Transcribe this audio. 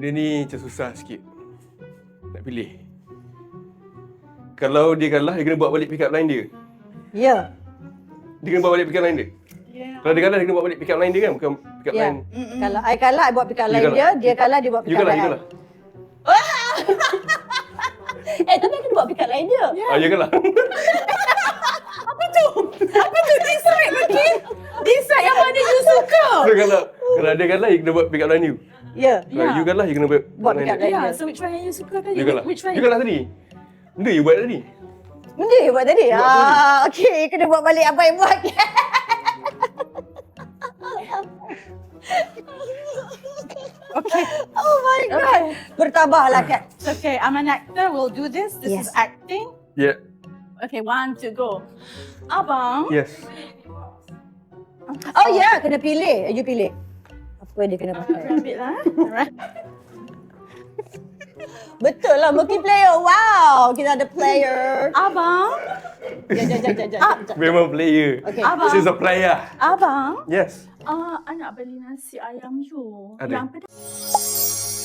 Dia ni macam susah sikit nak pilih. Kalau dia kalah, dia kena buat balik pick up line dia. Ya. Dia kena buat balik pick up line dia. Kalau dia kalah, dia kena buat balik pick up line dia kan, bukan pick up Ya. line. Kalau I kalah, I buat pick up line kalah. dia kalah, dia buat pick You up kalah, line you I. kalah. Tapi I kena buat pick up line dia. You kalah. Apa tu? Decide, okay? Decide yang mana you suka. So kalau dia kalah, you kena buat pick up line you. Ya. Kalau you kalah, you kena buat Buat line pick up dia. line Yeah, dia. so which one yang you suka tadi? You kalah. Which one? You kalah tadi. Benda you buat tadi. Benda you buat tadi? Okey. Kena buat balik apa yang buat. Okay. Oh my God. Bertabahlah, Kat. Okay, I'm an actor. We'll do this. This is Yes. acting. Yeah. Okay, 1, 2, go. Abang. Yes. Oh ya, kena pilih. You pilih. Apa dia kena pakai? Ambil lah. Alright. Betul lah, multiplayer. Wow, kita ada player. Abang. Jap. Memang player. Okay. Abang. She's a player. Abang. Yes. I nak beli nasi ayam you. Ada. Yang pedas.